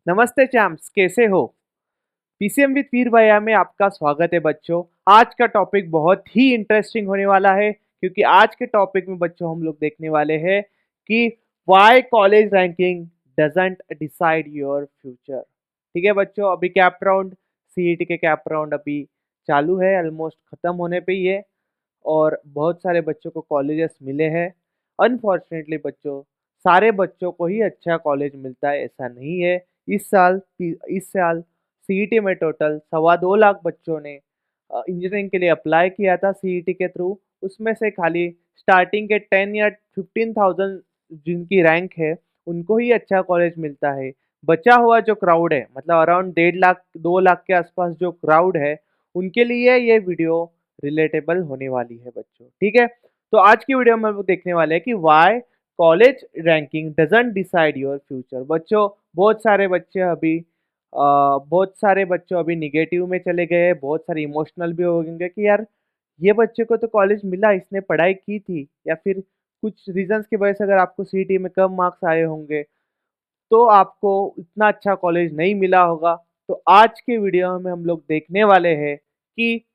नमस्ते चैम्प्स, कैसे हो? पीसीएम विद वीर भैया में आपका स्वागत है बच्चों। आज का टॉपिक बहुत ही इंटरेस्टिंग होने वाला है क्योंकि आज के टॉपिक में बच्चों हम लोग देखने वाले हैं कि why college ranking doesn't decide your future. ठीक है बच्चों, अभी कैप राउंड सीईटी के कैप राउंड अभी चालू है, ऑलमोस्ट खत्म होने पे ही है और बहुत सारे बच्चों को कॉलेजेस मिले हैं। अनफॉर्चुनेटली बच्चों, सारे बच्चों को ही अच्छा कॉलेज मिलता है ऐसा नहीं है। इस साल सीईटी में टोटल 2.25 लाख बच्चों ने इंजीनियरिंग के लिए अप्लाई किया था सीईटी के थ्रू। उसमें से खाली स्टार्टिंग के 10 या 15,000 जिनकी रैंक है उनको ही अच्छा कॉलेज मिलता है। बचा हुआ जो क्राउड है, मतलब अराउंड 1.5 लाख 2 लाख के आसपास जो क्राउड है, उनके लिए ये वीडियो रिलेटेबल होने वाली है बच्चों। ठीक है, तो आज की वीडियो में हम लोग देखने वाले हैं कि why college ranking doesn't decide your future. बच्चों, बहुत सारे बच्चों अभी निगेटिव में चले गए हैं, बहुत सारे इमोशनल भी हो गए कि यार ये बच्चे को तो कॉलेज मिला, इसने पढ़ाई की थी, या फिर कुछ रीजंस की वजह से अगर आपको सीईटी में कम मार्क्स आए होंगे तो आपको इतना अच्छा कॉलेज नहीं मिला होगा। तो आज के वीडियो में हम लोग देखने वाले हैं कि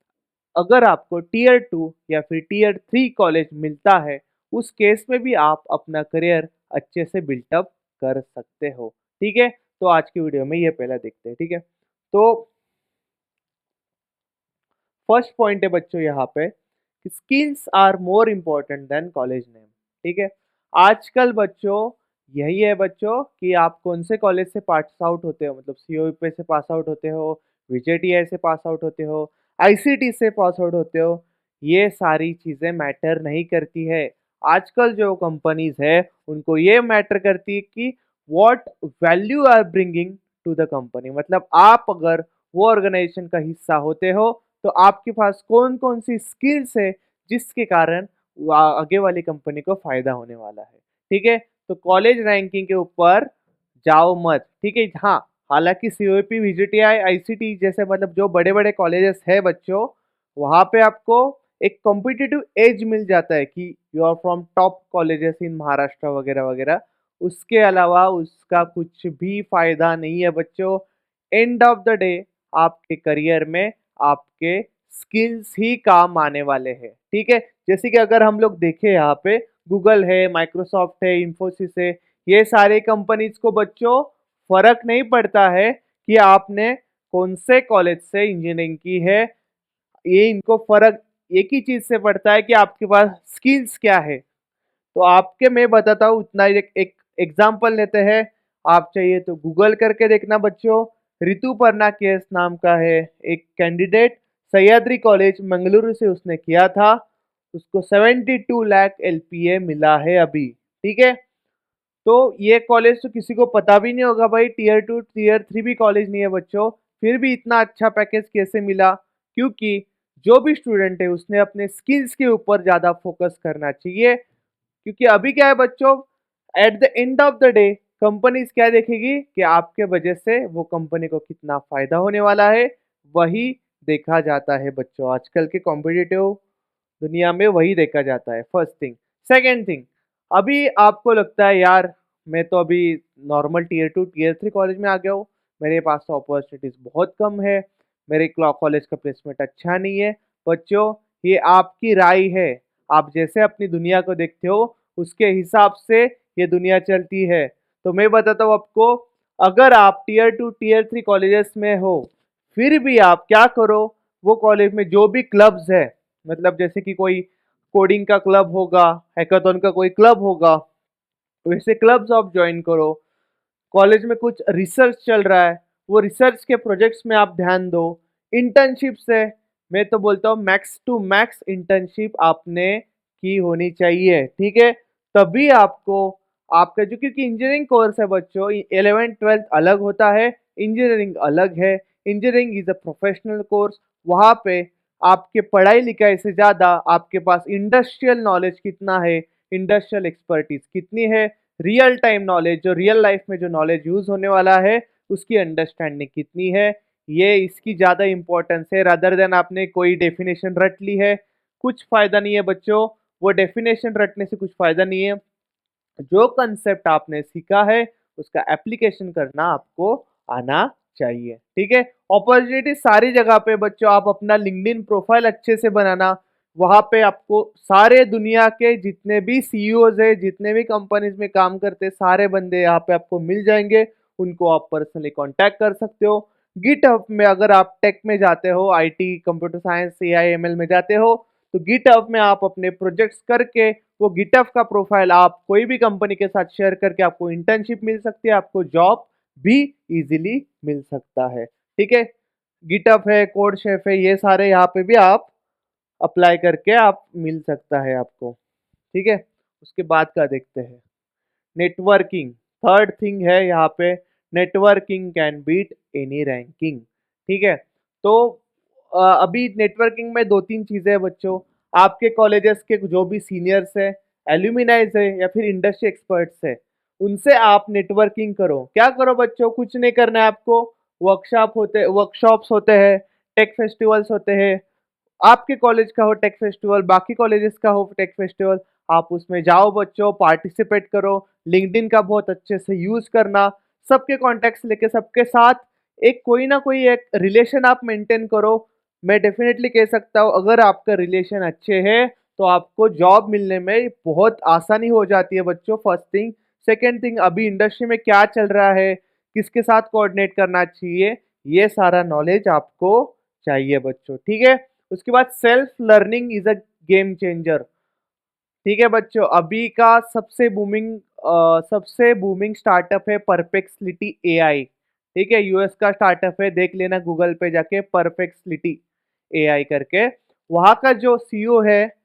अगर आपको टीयर 2 या फिर टीयर 3 कॉलेज मिलता है, उस केस में भी आप अपना करियर अच्छे से बिल्टअप कर सकते हो। ठीक है, तो आज की वीडियो में ये पहला देखते हैं। ठीक है, तो फर्स्ट पॉइंट है बच्चों यहाँ पे कि skills are more important than college name. ठीक है, आजकल बच्चों यही है बच्चों कि आप कौन से कॉलेज से पास आउट होते हो, मतलब सीओईपी से पास आउट होते हो, विजेटीआई से पास आउट होते हो, आईसीटी से पास आउट होते हो, ये सारी चीज़ें मैटर नहीं करती है। आजकल जो कंपनीज है उनको ये मैटर करती है कि what value are bringing to the company, मतलब आप अगर वो ऑर्गेनाइजेशन का हिस्सा होते हो तो आपके पास कौन कौन सी स्किल्स है जिसके कारण आगे वाली कंपनी को फायदा होने वाला है। ठीक है, तो कॉलेज रैंकिंग के ऊपर जाओ मत। ठीक है, हाँ, हालांकि सीओपी वीजीटीआई आईसीटी जैसे मतलब जो बड़े बड़े कॉलेजेस है बच्चों, वहां पे आपको एक कॉम्पिटिटिव एज मिल जाता है कि you are from top colleges in Maharashtra वगैरह वगैरह। उसके अलावा उसका कुछ भी फायदा नहीं है बच्चों। एंड ऑफ द डे आपके करियर में आपके स्किल्स ही काम आने वाले हैं। ठीक है, जैसे कि अगर हम लोग देखें यहाँ पे गूगल है, माइक्रोसॉफ्ट है, इंफोसिस है, ये सारे कंपनीज को बच्चों फर्क नहीं पड़ता है कि आपने कौन से कॉलेज से इंजीनियरिंग की है। ये इनको फर्क एक ही चीज से पड़ता है कि आपके पास स्किल्स क्या है। तो आपके मैं बताता हूँ उतना ही। एक एग्जाम्पल लेते हैं, आप चाहिए तो गूगल करके देखना बच्चों। ऋतुपर्णा केस नाम का है एक कैंडिडेट, सह्याद्री कॉलेज मंगलुरु से उसने किया था, उसको 72 लाख एलपीए मिला है अभी। ठीक है, तो ये कॉलेज तो किसी को पता भी नहीं होगा भाई, टीयर 2 टीयर 3 भी कॉलेज नहीं है बच्चों, फिर भी इतना अच्छा पैकेज कैसे मिला? क्योंकि जो भी स्टूडेंट है उसने अपने स्किल्स के ऊपर ज़्यादा फोकस करना चाहिए। क्योंकि अभी क्या है बच्चों, at the end of the day companies क्या देखेगी कि आपके वजह से वो कंपनी को कितना फायदा होने वाला है, वही देखा जाता है बच्चों। आजकल के कॉम्पिटिटिव दुनिया में वही देखा जाता है, फर्स्ट थिंग। सेकेंड थिंग, अभी आपको लगता है यार मैं तो अभी नॉर्मल टीयर 2 टीयर 3 कॉलेज में आ गया हूँ, मेरे पास तो अपॉर्चुनिटीज बहुत कम है, मेरे कॉलेज का प्लेसमेंट अच्छा नहीं है। बच्चों, ये आपकी राय है, आप जैसे अपनी दुनिया को देखते हो उसके हिसाब से ये दुनिया चलती है। तो मैं बताता हूँ आपको, अगर आप टीयर 2 टीयर 3 कॉलेजेस में हो, फिर भी आप क्या करो, वो कॉलेज में जो भी क्लब्स है, मतलब जैसे कि कोई कोडिंग का क्लब होगा, हैकाथॉन का कोई क्लब होगा, वैसे क्लब्स आप ज्वाइन करो। कॉलेज में कुछ रिसर्च चल रहा है, वो रिसर्च के प्रोजेक्ट्स में आप ध्यान दो। इंटर्नशिप से, मैं तो बोलता हूँ मैक्स टू मैक्स इंटर्नशिप आपने की होनी चाहिए। ठीक है, तभी आपको आपका जो, क्योंकि इंजीनियरिंग कोर्स है बच्चों, 11th 12th अलग होता है, इंजीनियरिंग अलग है। Engineering is a professional course, वहाँ पे आपके पढ़ाई लिखाई से ज़्यादा आपके पास इंडस्ट्रियल नॉलेज कितना है, इंडस्ट्रियल एक्सपर्टीज कितनी है, रियल टाइम नॉलेज, जो रियल लाइफ में जो नॉलेज यूज होने वाला है उसकी अंडरस्टैंडिंग कितनी है, ये इसकी ज़्यादा इंपॉर्टेंस है रादर देन आपने कोई डेफिनेशन रट ली है। कुछ फ़ायदा नहीं है बच्चों, वो डेफिनेशन रटने से कुछ फ़ायदा नहीं है। जो कंसेप्ट आपने सीखा है उसका एप्लीकेशन करना आपको आना चाहिए। ठीक है, अपॉर्चुनिटी सारी जगह पे बच्चों। आप अपना लिंक्डइन प्रोफाइल अच्छे से बनाना, वहां पे आपको सारे दुनिया के जितने भी सीईओज है, जितने भी कंपनीज में काम करते हैं, सारे बंदे यहाँ पे आपको मिल जाएंगे। उनको आप पर्सनली कांटेक्ट कर सकते हो। गिटहब में अगर आप टेक में जाते हो, IT, computer science, AI, ML में जाते हो, तो गिटहब में आप अपने प्रोजेक्ट्स करके वो गिटहब का प्रोफाइल आप कोई भी कंपनी के साथ शेयर करके आपको इंटर्नशिप मिल सकती है, आपको जॉब भी इजीली मिल सकता है। ठीक है, गिटहब है, कोड शेफ है, ये सारे यहाँ पे भी आप अप्लाई करके आप मिल सकता है आपको। ठीक है, उसके बाद का देखते हैं नेटवर्किंग। थर्ड थिंग है यहाँ पे, networking can beat any ranking. ठीक है, तो अभी नेटवर्किंग में दो तीन चीजें हैं बच्चों। आपके कॉलेजेस के जो भी सीनियर्स है, एल्यूमिनाइज है या फिर इंडस्ट्री एक्सपर्ट्स है, उनसे आप नेटवर्किंग करो। क्या करो बच्चों, कुछ नहीं करना है आपको। वर्कशॉप्स होते हैं, टेक फेस्टिवल्स होते हैं। आपके कॉलेज का हो टेक फेस्टिवल, बाकी कॉलेजेस का हो टेक फेस्टिवल, आप उसमें जाओ बच्चों, पार्टिसिपेट करो। लिंक्डइन का बहुत अच्छे से यूज करना, सबके कॉन्टेक्ट्स लेके सबके साथ एक कोई ना कोई एक रिलेशन आप मेंटेन करो। मैं डेफिनेटली कह सकता हूँ, अगर आपका रिलेशन अच्छे है तो आपको जॉब मिलने में बहुत आसानी हो जाती है बच्चों। First thing. सेकेंड थिंग, अभी इंडस्ट्री में क्या चल रहा है, किसके साथ कोऑर्डिनेट करना चाहिए, ये सारा नॉलेज आपको चाहिए बच्चों। ठीक है, उसके बाद self learning is a game changer. ठीक है बच्चों, अभी का सबसे बूमिंग स्टार्टअप है परप्लेक्सिटी एआई। ठीक है, यूएस का स्टार्टअप है, देख लेना गूगल पे जाके परप्लेक्सिटी एआई करके। वहां का जो सीईओ है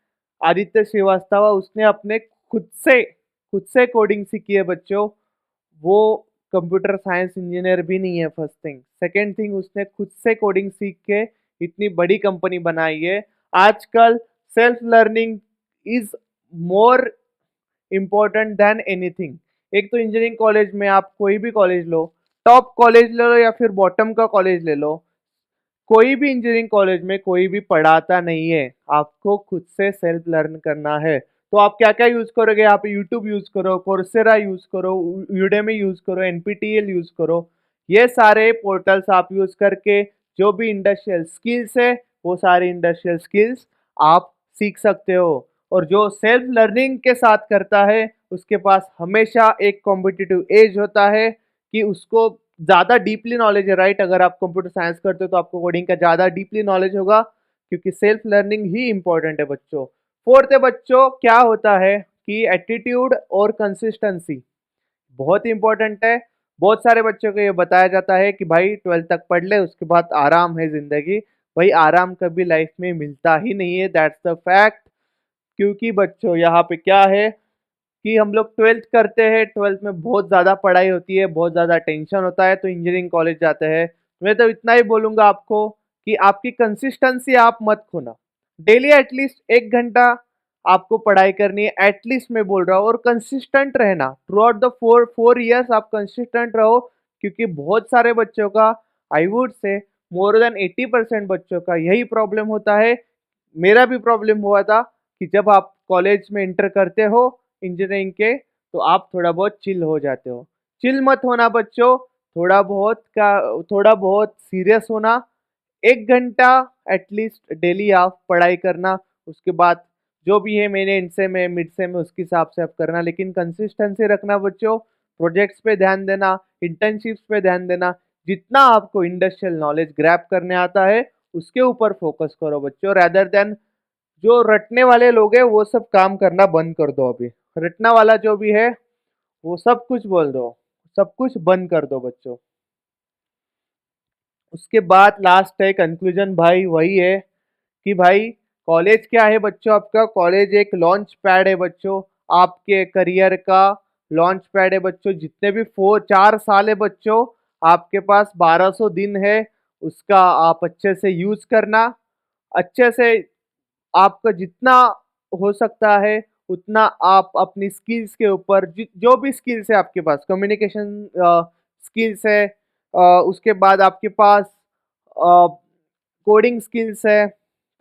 आदित्य श्रीवास्तव, उसने अपने खुद से कोडिंग सीखी है बच्चों। वो कंप्यूटर साइंस इंजीनियर भी नहीं है, फर्स्ट थिंग। सेकेंड थिंग, उसने खुद से कोडिंग सीख के इतनी बड़ी कंपनी बनाई है। आजकल self learning is more important than anything. एक तो इंजीनियरिंग कॉलेज में आप कोई भी कॉलेज लो, टॉप कॉलेज ले लो या फिर बॉटम का कॉलेज ले लो, कोई भी इंजीनियरिंग कॉलेज में कोई भी पढ़ाता नहीं है। आपको खुद से सेल्फ लर्न करना है। तो आप क्या क्या यूज करोगे यहाँ पे, यूट्यूब यूज करो, कोर्सेरा यूज करो, यूडेमी यूज करो, एनपीटीएल यूज करो। ये सारे पोर्टल्स आप यूज करके जो भी इंडस्ट्रियल स्किल्स है, वो सारी इंडस्ट्रियल स्किल्स आप सीख सकते हो। और जो सेल्फ लर्निंग के साथ करता है, उसके पास हमेशा एक कॉम्पिटिटिव एज होता है कि उसको ज्यादा डीपली नॉलेज है। राइट, अगर आप कंप्यूटर साइंस करते हो तो आपको कोडिंग का ज्यादा डीपली नॉलेज होगा, क्योंकि सेल्फ लर्निंग ही इंपॉर्टेंट है बच्चों। फोर्थ है बच्चों, क्या होता है कि एटीट्यूड और कंसिस्टेंसी बहुत इंपॉर्टेंट है। बहुत सारे बच्चों को ये बताया जाता है कि भाई 12th तक पढ़ ले, उसके बाद आराम है जिंदगी। भाई आराम कभी लाइफ में मिलता ही नहीं है, दैट्स द फैक्ट। क्योंकि बच्चों यहाँ पे क्या है कि हम लोग 12th करते हैं, 12th में बहुत ज़्यादा पढ़ाई होती है, बहुत ज़्यादा टेंशन होता है, तो इंजीनियरिंग कॉलेज जाते हैं। मैं तो इतना ही बोलूँगा आपको कि आपकी कंसिस्टेंसी आप मत खोना। डेली एटलीस्ट 1 घंटा आपको पढ़ाई करनी है, एटलीस्ट मैं बोल रहा हूँ। और कंसिस्टेंट रहना through out the four years, आप कंसिस्टेंट रहो। क्योंकि बहुत सारे बच्चों का, I would say more than 80% बच्चों का यही प्रॉब्लम होता है। मेरा भी प्रॉब्लम हुआ था कि जब आप कॉलेज में इंटर करते हो इंजीनियरिंग के, तो आप थोड़ा बहुत चिल हो जाते हो। चिल मत होना बच्चों, थोड़ा बहुत सीरियस होना। 1 घंटा एटलीस्ट डेली आप पढ़ाई करना। उसके बाद जो भी है मेरे इनसे में मिड से में उसके हिसाब से आप करना, लेकिन कंसिस्टेंसी रखना बच्चों। प्रोजेक्ट्स पे ध्यान देना, इंटर्नशिप्स पे ध्यान देना। जितना आपको इंडस्ट्रियल नॉलेज ग्रैब करने आता है, उसके ऊपर फोकस करो बच्चों, रैदर देन जो रटने वाले लोग हैं वो सब काम करना बंद कर दो। अभी रटना वाला जो भी है वो सब कुछ बोल दो, सब कुछ बंद कर दो बच्चों। उसके बाद लास्ट है कंक्लूजन भाई, वही है कि भाई कॉलेज क्या है बच्चों, आपका कॉलेज एक लॉन्च पैड है बच्चों, आपके करियर का लॉन्च पैड है बच्चों। जितने भी 4 साल है बच्चों, आपके पास 1200 दिन है, उसका आप अच्छे से यूज करना। अच्छे से आपका जितना हो सकता है उतना आप अपनी स्किल्स के ऊपर, जो भी स्किल्स है आपके पास, कम्युनिकेशन स्किल्स है, उसके बाद आपके पास कोडिंग स्किल्स है,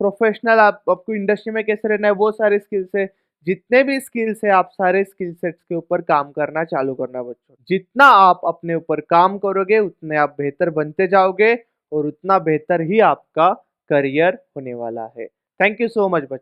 प्रोफेशनल आपको इंडस्ट्री में कैसे रहना है, वो सारे स्किल्स है। जितने भी स्किल्स है आप सारे स्किल सेट्स के ऊपर काम करना चालू करना बच्चों। जितना आप अपने ऊपर काम करोगे उतने आप बेहतर बनते जाओगे और उतना बेहतर ही आपका करियर होने वाला है। थैंक यू सो मच बच्चों।